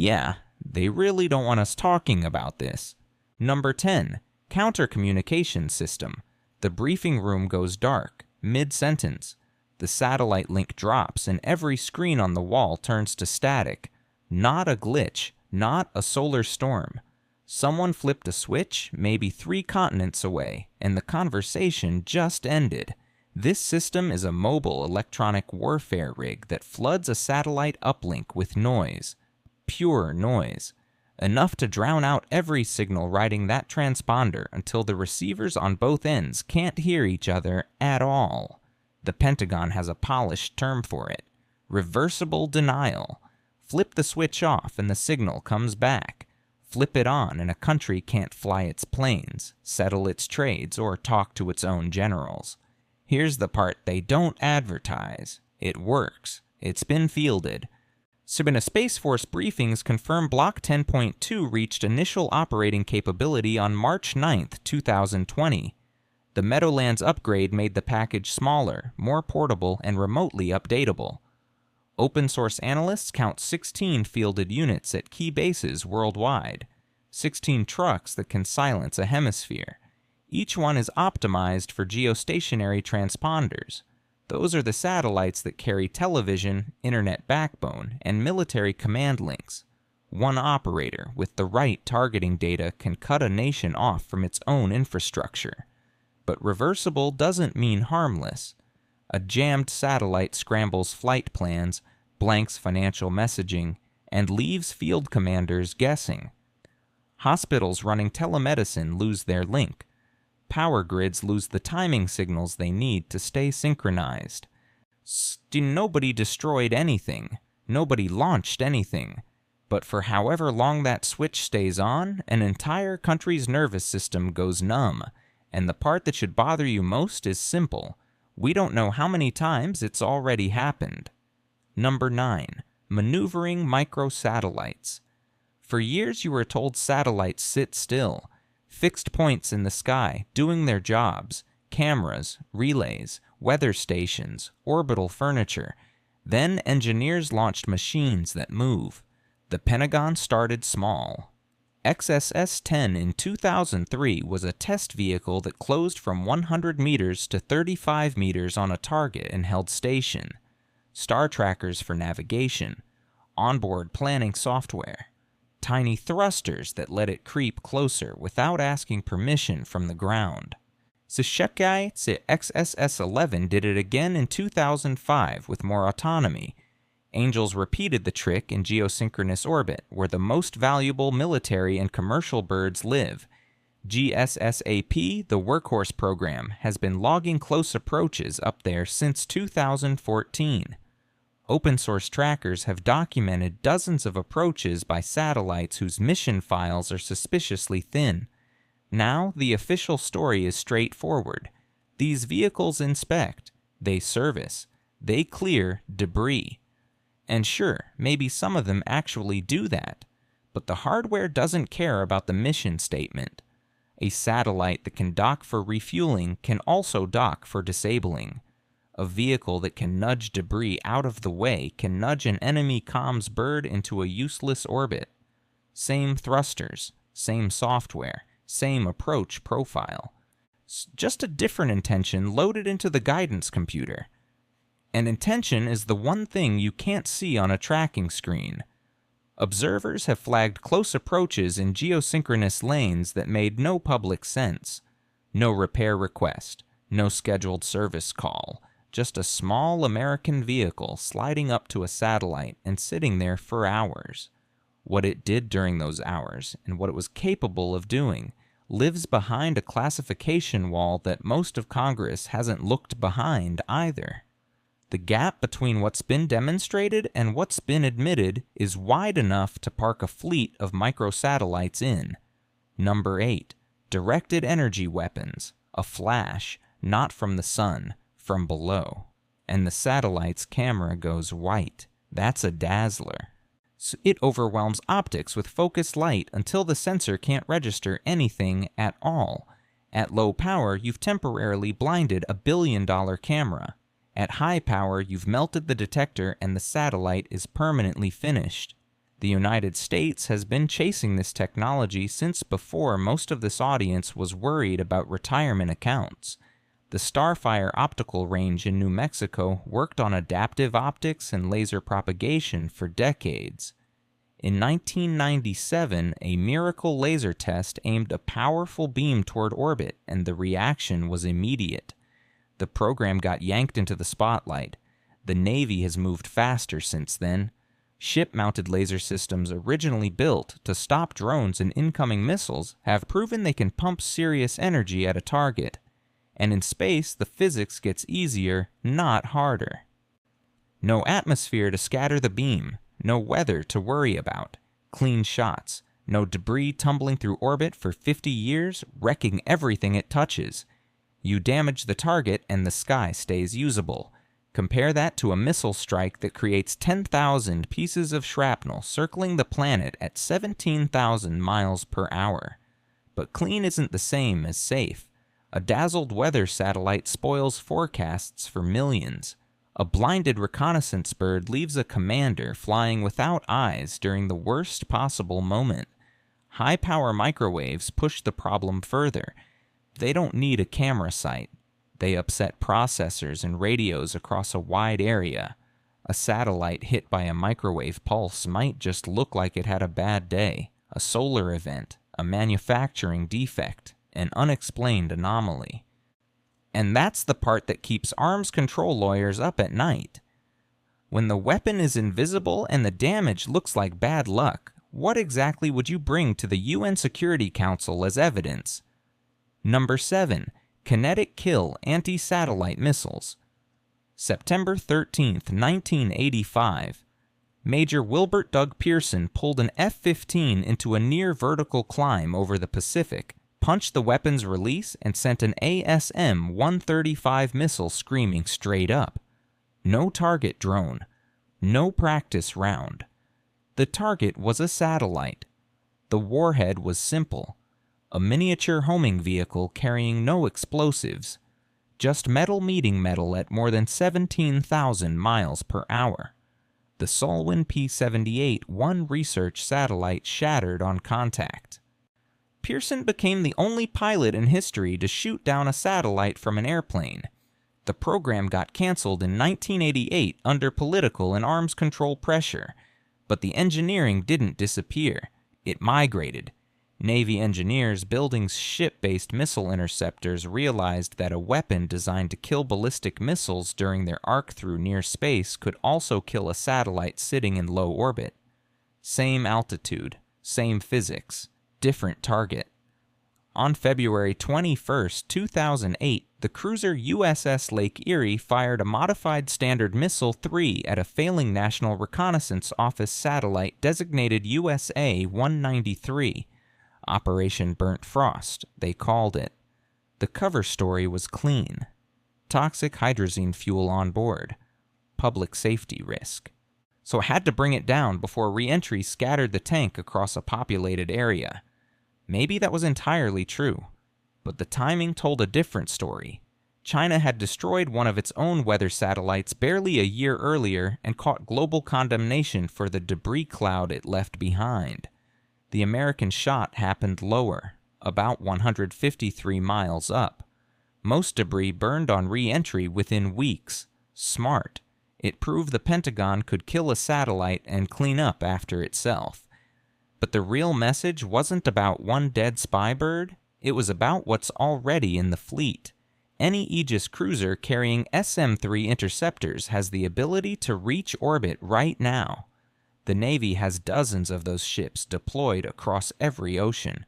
Yeah, they really don't want us talking about this. Number 10. Counter-communication system. The briefing room goes dark, mid-sentence. The satellite link drops and every screen on the wall turns to static. Not a glitch, not a solar storm. Someone flipped a switch, maybe 3 continents away, and the conversation just ended. This system is a mobile electronic warfare rig that floods a satellite uplink with noise. Pure noise. Enough to drown out every signal riding that transponder until the receivers on both ends can't hear each other at all. The Pentagon has a polished term for it. Reversible denial. Flip the switch off and the signal comes back. Flip it on and a country can't fly its planes, settle its trades, or talk to its own generals. Here's the part they don't advertise. It works. It's been fielded. Sabina Space Force briefings confirm Block 10.2 reached initial operating capability on March 9, 2020. The Meadowlands upgrade made the package smaller, more portable, and remotely updatable. Open source analysts count 16 fielded units at key bases worldwide, 16 trucks that can silence a hemisphere. Each one is optimized for geostationary transponders. Those are the satellites that carry television, internet backbone, and military command links. One operator with the right targeting data can cut a nation off from its own infrastructure. But reversible doesn't mean harmless. A jammed satellite scrambles flight plans, blanks financial messaging, and leaves field commanders guessing. Hospitals running telemedicine lose their link. Power grids lose the timing signals they need to stay synchronized. Nobody destroyed anything. Nobody launched anything. But for however long that switch stays on, an entire country's nervous system goes numb. And the part that should bother you most is simple. We don't know how many times it's already happened. Number 9. Maneuvering microsatellites. For years you were told satellites sit still. Fixed points in the sky, doing their jobs, cameras, relays, weather stations, orbital furniture. Then engineers launched machines that move. The Pentagon started small. XSS-10 in 2003 was a test vehicle that closed from 100 meters to 35 meters on a target and held station. Star trackers for navigation, onboard planning software. Tiny thrusters that let it creep closer without asking permission from the ground. Syshekai XSS-11 did it again in 2005 with more autonomy. Angels repeated the trick in geosynchronous orbit, where the most valuable military and commercial birds live. GSSAP, the workhorse program, has been logging close approaches up there since 2014. Open source trackers have documented dozens of approaches by satellites whose mission files are suspiciously thin. Now, the official story is straightforward. These vehicles inspect, they service, they clear debris. And sure, maybe some of them actually do that, but the hardware doesn't care about the mission statement. A satellite that can dock for refueling can also dock for disabling. A vehicle that can nudge debris out of the way can nudge an enemy comms bird into a useless orbit. Same thrusters, same software, same approach profile. Just a different intention loaded into the guidance computer. And intention is the one thing you can't see on a tracking screen. Observers have flagged close approaches in geosynchronous lanes that made no public sense. No repair request, no scheduled service call. Just a small American vehicle sliding up to a satellite and sitting there for hours. What it did during those hours, and what it was capable of doing, lives behind a classification wall that most of Congress hasn't looked behind either. The gap between what's been demonstrated and what's been admitted is wide enough to park a fleet of microsatellites in. Number 8. Directed energy weapons. A flash, not from the sun. From below, and the satellite's camera goes white. That's a dazzler. So it overwhelms optics with focused light until the sensor can't register anything at all. At low power, you've temporarily blinded a billion-dollar camera. At high power, you've melted the detector and the satellite is permanently finished. The United States has been chasing this technology since before most of this audience was worried about retirement accounts. The Starfire optical range in New Mexico worked on adaptive optics and laser propagation for decades. In 1997, a miracle laser test aimed a powerful beam toward orbit, and the reaction was immediate. The program got yanked into the spotlight. The Navy has moved faster since then. Ship-mounted laser systems originally built to stop drones and incoming missiles have proven they can pump serious energy at a target. And in space, the physics gets easier, not harder. No atmosphere to scatter the beam, no weather to worry about, clean shots, no debris tumbling through orbit for 50 years, wrecking everything it touches. You damage the target and the sky stays usable. Compare that to a missile strike that creates 10,000 pieces of shrapnel circling the planet at 17,000 miles per hour. But clean isn't the same as safe. A dazzled weather satellite spoils forecasts for millions. A blinded reconnaissance bird leaves a commander flying without eyes during the worst possible moment. High-power microwaves push the problem further. They don't need a camera sight. They upset processors and radios across a wide area. A satellite hit by a microwave pulse might just look like it had a bad day, a solar event, a manufacturing defect, an unexplained anomaly. And that's the part that keeps arms control lawyers up at night. When the weapon is invisible and the damage looks like bad luck, what exactly would you bring to the UN Security Council as evidence? Number 7. Kinetic kill anti-satellite missiles. September 13, 1985. Major Wilbert Doug Pearson pulled an F-15 into a near-vertical climb over the Pacific, punched the weapon's release, and sent an ASM-135 missile screaming straight up. No target drone. No practice round. The target was a satellite. The warhead was simple. A miniature homing vehicle carrying no explosives. Just metal meeting metal at more than 17,000 miles per hour. The Solwyn P-78 one research satellite shattered on contact. Pearson became the only pilot in history to shoot down a satellite from an airplane. The program got canceled in 1988 under political and arms control pressure, but the engineering didn't disappear. It migrated. Navy engineers building ship-based missile interceptors realized that a weapon designed to kill ballistic missiles during their arc through near space could also kill a satellite sitting in low orbit. Same altitude, same physics, different target. On February 21, 2008, the cruiser USS Lake Erie fired a modified Standard Missile-3 at a failing National Reconnaissance Office satellite designated USA-193. Operation Burnt Frost, they called it. The cover story was clean. Toxic hydrazine fuel on board. Public safety risk. So had to bring it down before re-entry scattered the tank across a populated area. Maybe that was entirely true, but the timing told a different story. China had destroyed one of its own weather satellites barely a year earlier and caught global condemnation for the debris cloud it left behind. The American shot happened lower, about 153 miles up. Most debris burned on re-entry within weeks. Smart. It proved the Pentagon could kill a satellite and clean up after itself. But the real message wasn't about one dead spy bird. It was about what's already in the fleet. Any Aegis cruiser carrying SM-3 interceptors has the ability to reach orbit right now. The Navy has dozens of those ships deployed across every ocean.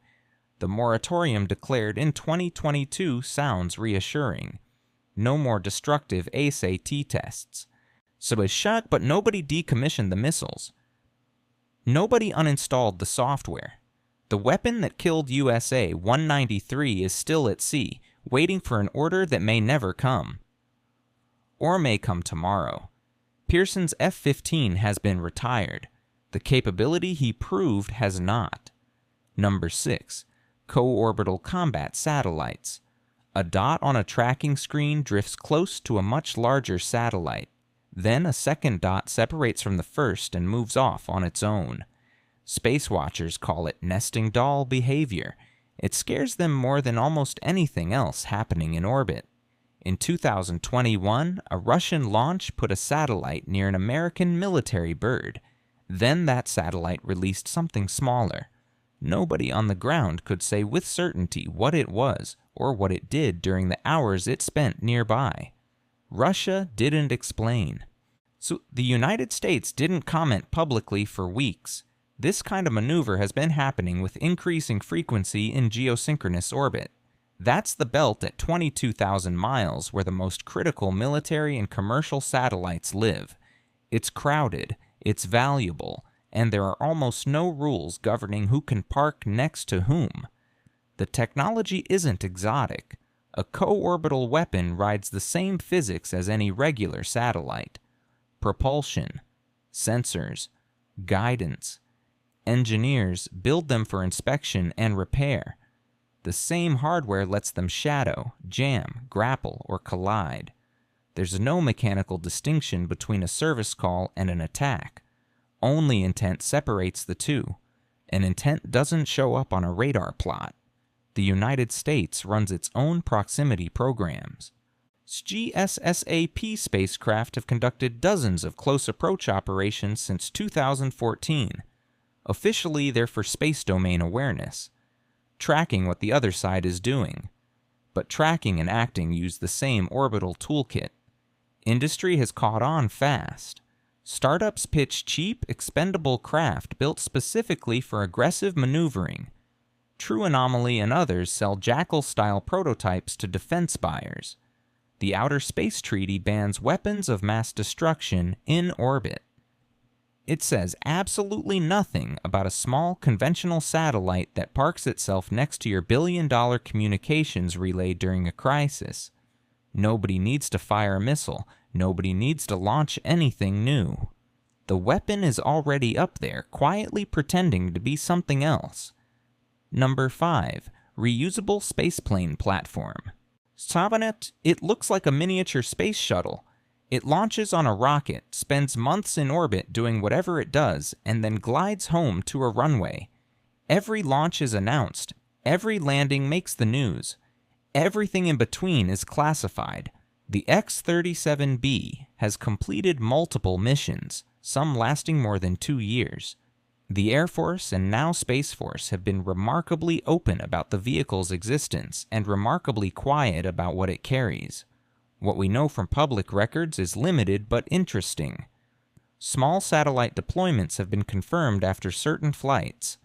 The moratorium declared in 2022 sounds reassuring. No more destructive ASAT tests. So it shut, but nobody decommissioned the missiles. Nobody uninstalled the software. The weapon that killed USA-193 is still at sea, waiting for an order that may never come. Or may come tomorrow. Pearson's F-15 has been retired. The capability he proved has not. Number 6. Co-orbital combat satellites. A dot on a tracking screen drifts close to a much larger satellite. Then a second dot separates from the first and moves off on its own. Space watchers call it nesting doll behavior. It scares them more than almost anything else happening in orbit. In 2021, a Russian launch put a satellite near an American military bird. Then that satellite released something smaller. Nobody on the ground could say with certainty what it was or what it did during the hours it spent nearby. Russia didn't explain. So the United States didn't comment publicly for weeks. This kind of maneuver has been happening with increasing frequency in geosynchronous orbit. That's the belt at 22,000 miles where the most critical military and commercial satellites live. It's crowded, it's valuable, and there are almost no rules governing who can park next to whom. The technology isn't exotic. A co-orbital weapon rides the same physics as any regular satellite. Propulsion, sensors, guidance. Engineers build them for inspection and repair. The same hardware lets them shadow, jam, grapple, or collide. There's no mechanical distinction between a service call and an attack. Only intent separates the two. An intent doesn't show up on a radar plot. The United States runs its own proximity programs. GSSAP spacecraft have conducted dozens of close approach operations since 2014. Officially, they're for space domain awareness, tracking what the other side is doing. But tracking and acting use the same orbital toolkit. Industry has caught on fast. Startups pitch cheap, expendable craft built specifically for aggressive maneuvering. True Anomaly and others sell Jackal-style prototypes to defense buyers. The Outer Space Treaty bans weapons of mass destruction in orbit. It says absolutely nothing about a small conventional satellite that parks itself next to your billion-dollar communications relay during a crisis. Nobody needs to fire a missile. Nobody needs to launch anything new. The weapon is already up there, quietly pretending to be something else. Number 5. Reusable Spaceplane Platform. Savanet, it looks like a miniature space shuttle. It launches on a rocket, spends months in orbit doing whatever it does, and then glides home to a runway. Every launch is announced. Every landing makes the news. Everything in between is classified. The X-37B has completed multiple missions, some lasting more than 2 years. The Air Force and now Space Force have been remarkably open about the vehicle's existence and remarkably quiet about what it carries. What we know from public records is limited but interesting. Small satellite deployments have been confirmed after certain flights.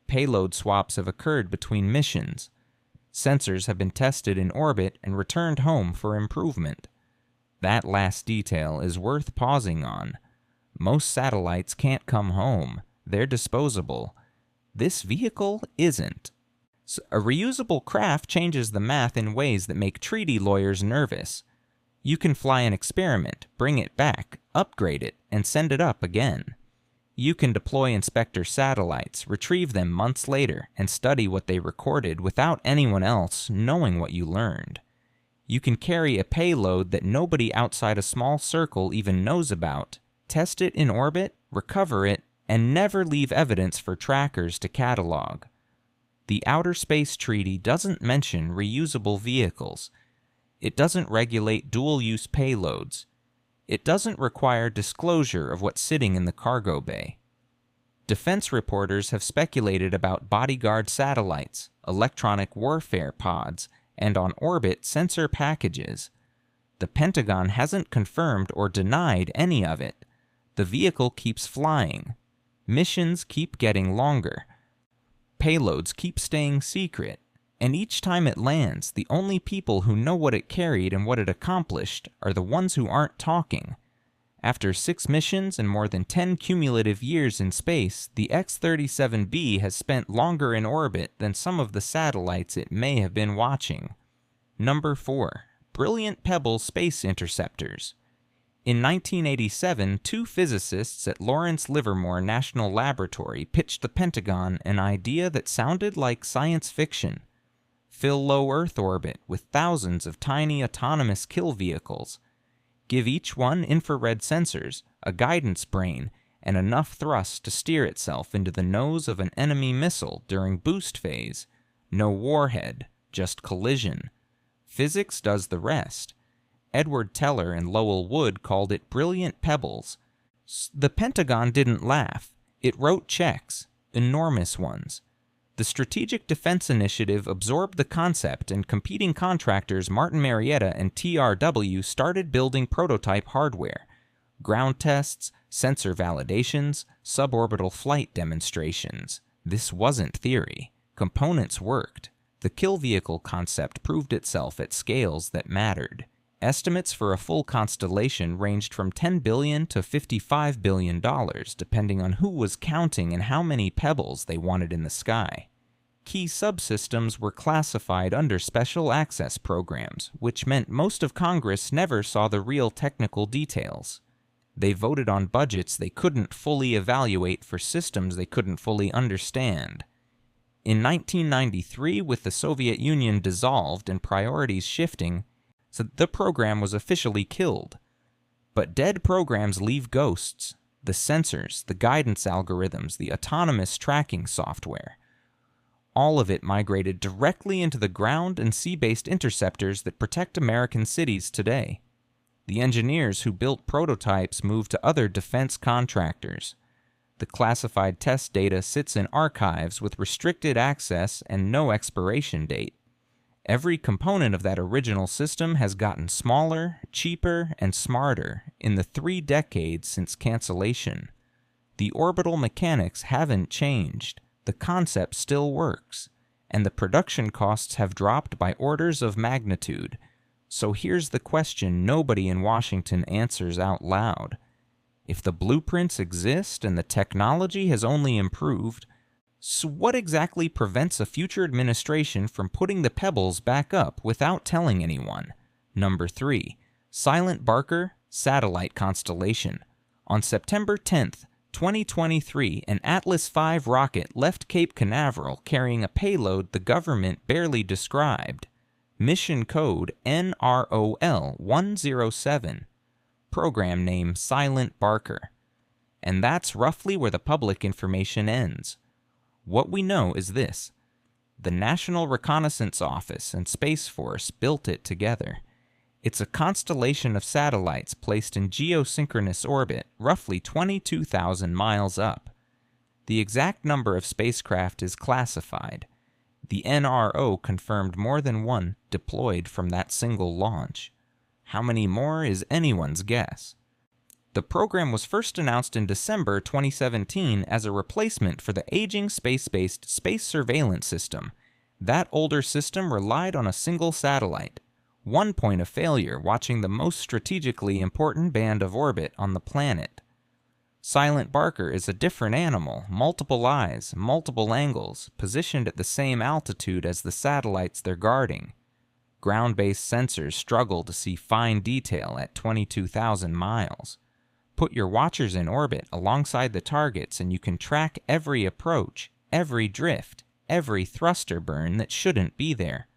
Payload swaps have occurred between missions. Sensors have been tested in orbit and returned home for improvement. That last detail is worth pausing on. Most satellites can't come home. They're disposable. This vehicle isn't. So a reusable craft changes the math in ways that make treaty lawyers nervous. You can fly an experiment, bring it back, upgrade it, and send it up again. You can deploy inspector satellites, retrieve them months later, and study what they recorded without anyone else knowing what you learned. You can carry a payload that nobody outside a small circle even knows about, test it in orbit, recover it, and never leave evidence for trackers to catalog. The Outer Space Treaty doesn't mention reusable vehicles. It doesn't regulate dual-use payloads. It doesn't require disclosure of what's sitting in the cargo bay. Defense reporters have speculated about bodyguard satellites, electronic warfare pods, and on-orbit sensor packages. The Pentagon hasn't confirmed or denied any of it. The vehicle keeps flying. Missions keep getting longer. Payloads keep staying secret. And each time it lands, the only people who know what it carried and what it accomplished are the ones who aren't talking. After 6 missions and more than 10 cumulative years in space, the X-37B has spent longer in orbit than some of the satellites it may have been watching. Number 4. Brilliant Pebble Space Interceptors. In 1987, 2 physicists at Lawrence Livermore National Laboratory pitched the Pentagon an idea that sounded like science fiction. Fill low Earth orbit with thousands of tiny autonomous kill vehicles. Give each one infrared sensors, a guidance brain, and enough thrust to steer itself into the nose of an enemy missile during boost phase. No warhead, just collision. Physics does the rest. Edward Teller and Lowell Wood called it brilliant pebbles. The Pentagon didn't laugh. It wrote checks, enormous ones. The Strategic Defense Initiative absorbed the concept, and competing contractors Martin Marietta and TRW started building prototype hardware. Ground tests, sensor validations, suborbital flight demonstrations. This wasn't theory. Components worked. The kill vehicle concept proved itself at scales that mattered. Estimates for a full constellation ranged from $10 billion to $55 billion, depending on who was counting and how many pebbles they wanted in the sky. Key subsystems were classified under special access programs, which meant most of Congress never saw the real technical details. They voted on budgets they couldn't fully evaluate for systems they couldn't fully understand. In 1993, with the Soviet Union dissolved and priorities shifting, so the program was officially killed. But dead programs leave ghosts. The sensors, the guidance algorithms, the autonomous tracking software. All of it migrated directly into the ground and sea-based interceptors that protect American cities today. The engineers who built prototypes moved to other defense contractors. The classified test data sits in archives with restricted access and no expiration date. Every component of that original system has gotten smaller, cheaper, and smarter in the 3 decades since cancellation. The orbital mechanics haven't changed, the concept still works, and the production costs have dropped by orders of magnitude. So here's the question nobody in Washington answers out loud. If the blueprints exist and the technology has only improved, so what exactly prevents a future administration from putting the pebbles back up without telling anyone? Number 3. Silent Barker Satellite Constellation. On September 10th, 2023, an Atlas V rocket left Cape Canaveral carrying a payload the government barely described. Mission code NROL-107. Program name Silent Barker. And that's roughly where the public information ends. What we know is this. The National Reconnaissance Office and Space Force built it together. It's a constellation of satellites placed in geosynchronous orbit, roughly 22,000 miles up. The exact number of spacecraft is classified. The NRO confirmed more than one deployed from that single launch. How many more is anyone's guess. The program was first announced in December 2017 as a replacement for the aging space-based space surveillance system. That older system relied on a single satellite. One point of failure watching the most strategically important band of orbit on the planet. Silent Barker is a different animal, multiple eyes, multiple angles, positioned at the same altitude as the satellites they're guarding. Ground-based sensors struggle to see fine detail at 22,000 miles. Put your watchers in orbit alongside the targets and you can track every approach, every drift, every thruster burn that shouldn't be there.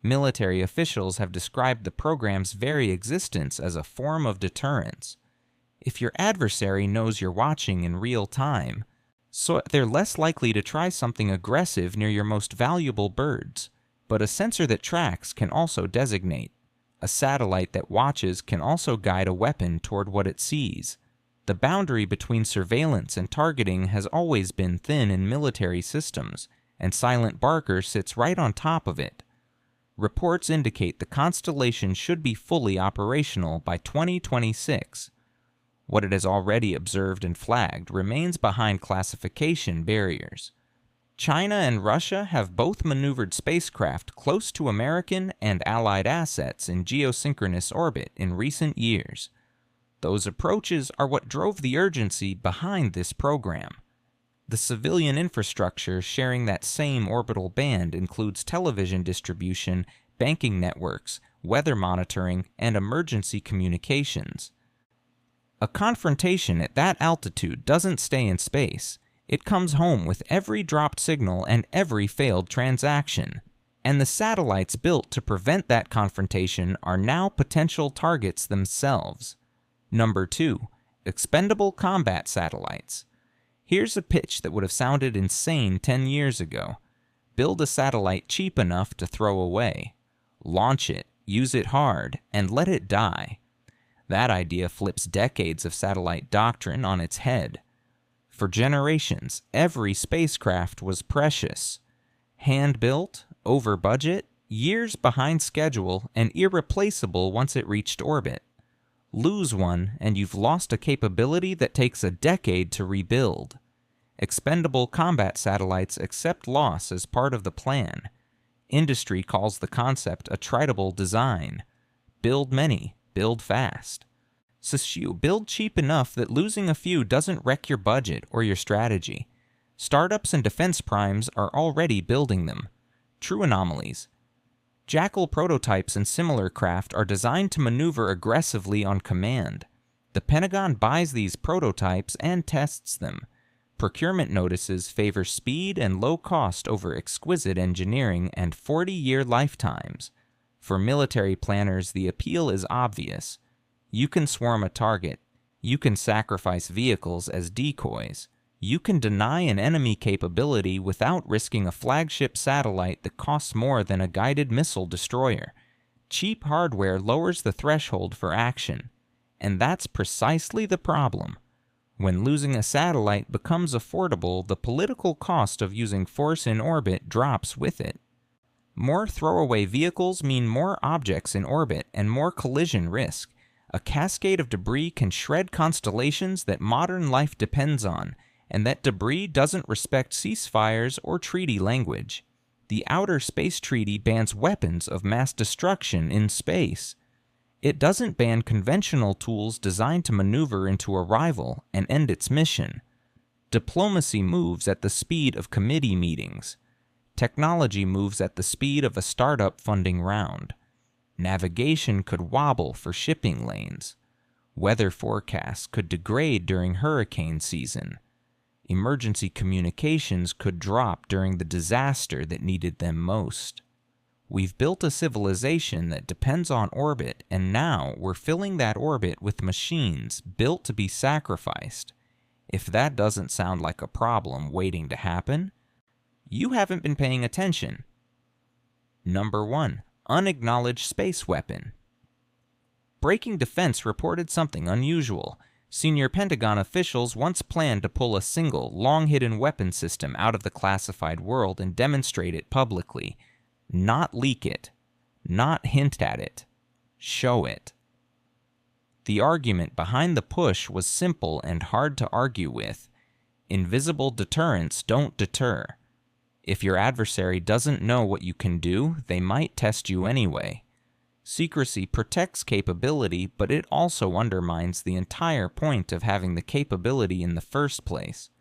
Military officials have described the program's very existence as a form of deterrence. If your adversary knows you're watching in real time, so they're less likely to try something aggressive near your most valuable birds. But a sensor that tracks can also designate. A satellite that watches can also guide a weapon toward what it sees. The boundary between surveillance and targeting has always been thin in military systems, and Silent Barker sits right on top of it. Reports indicate the constellation should be fully operational by 2026. What it has already observed and flagged remains behind classification barriers. China and Russia have both maneuvered spacecraft close to American and Allied assets in geosynchronous orbit in recent years. Those approaches are what drove the urgency behind this program. The civilian infrastructure sharing that same orbital band includes television distribution, banking networks, weather monitoring, and emergency communications. A confrontation at that altitude doesn't stay in space. It comes home with every dropped signal and every failed transaction. And the satellites built to prevent that confrontation are now potential targets themselves. Number 2. expendable combat satellites. Here's a pitch that would have sounded insane 10 years ago. Build a satellite cheap enough to throw away. Launch it, use it hard, and let it die. That idea flips decades of satellite doctrine on its head. For generations, every spacecraft was precious. Hand-built, over budget, years behind schedule, and irreplaceable once it reached orbit. Lose one, and you've lost a capability that takes a decade to rebuild. Expendable combat satellites accept loss as part of the plan. Industry calls the concept a tritable design. Build many, build fast. Sashu, build cheap enough that losing a few doesn't wreck your budget or your strategy. Startups and defense primes are already building them. True anomalies. Jackal prototypes and similar craft are designed to maneuver aggressively on command. The Pentagon buys these prototypes and tests them. Procurement notices favor speed and low cost over exquisite engineering and 40-year lifetimes. For military planners, the appeal is obvious. You can swarm a target. You can sacrifice vehicles as decoys. You can deny an enemy capability without risking a flagship satellite that costs more than a guided missile destroyer. Cheap hardware lowers the threshold for action. And that's precisely the problem. When losing a satellite becomes affordable, the political cost of using force in orbit drops with it. More throwaway vehicles mean more objects in orbit and more collision risk. A cascade of debris can shred constellations that modern life depends on, and that debris doesn't respect ceasefires or treaty language. The Outer Space Treaty bans weapons of mass destruction in space. It doesn't ban conventional tools designed to maneuver into a rival and end its mission. Diplomacy moves at the speed of committee meetings. Technology moves at the speed of a startup funding round. Navigation could wobble for shipping lanes. Weather forecasts could degrade during hurricane season. Emergency communications could drop during the disaster that needed them most. We've built a civilization that depends on orbit, and now we're filling that orbit with machines built to be sacrificed. If that doesn't sound like a problem waiting to happen, you haven't been paying attention. Number 1. Unacknowledged space weapon. Breaking Defense reported something unusual. Senior Pentagon officials once planned to pull a single, long-hidden weapon system out of the classified world and demonstrate it publicly. Not leak it. Not hint at it. Show it. The argument behind the push was simple and hard to argue with. Invisible deterrents don't deter. If your adversary doesn't know what you can do, they might test you anyway. Secrecy protects capability, but it also undermines the entire point of having the capability in the first place.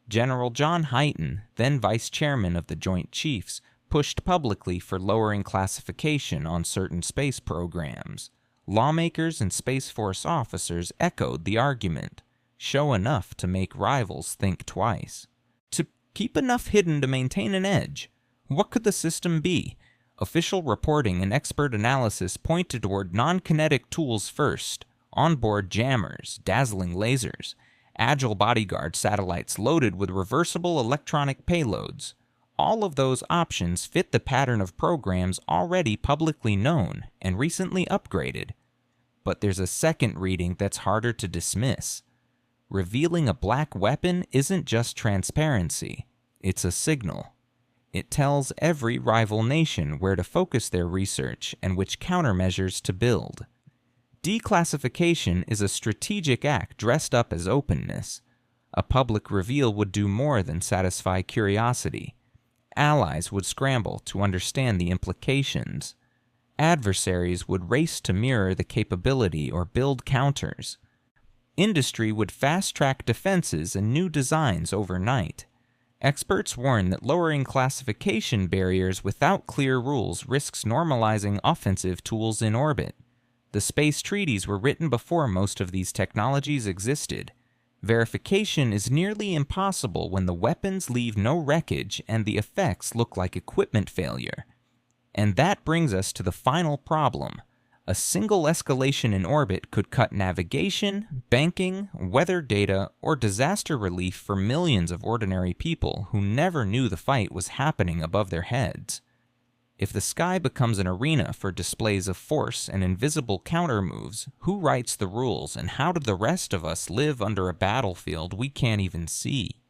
General John Hyten, then vice chairman of the Joint Chiefs, pushed publicly for lowering classification on certain space programs. Lawmakers and Space Force officers echoed the argument. Show enough to make rivals think twice. To keep enough hidden to maintain an edge. What could the system be? Official reporting and expert analysis pointed toward non-kinetic tools first, onboard jammers, dazzling lasers, agile bodyguard satellites loaded with reversible electronic payloads. All of those options fit the pattern of programs already publicly known and recently upgraded. But there's a second reading that's harder to dismiss. Revealing a black weapon isn't just transparency, it's a signal. It tells every rival nation where to focus their research and which countermeasures to build. Declassification is a strategic act dressed up as openness. A public reveal would do more than satisfy curiosity. Allies would scramble to understand the implications. Adversaries would race to mirror the capability or build counters. Industry would fast-track defenses and new designs overnight. Experts warn that lowering classification barriers without clear rules risks normalizing offensive tools in orbit. The space treaties were written before most of these technologies existed. Verification is nearly impossible when the weapons leave no wreckage and the effects look like equipment failure. And that brings us to the final problem. A single escalation in orbit could cut navigation, banking, weather data, or disaster relief for millions of ordinary people who never knew the fight was happening above their heads. If the sky becomes an arena for displays of force and invisible counter-moves, who writes the rules and how do the rest of us live under a battlefield we can't even see?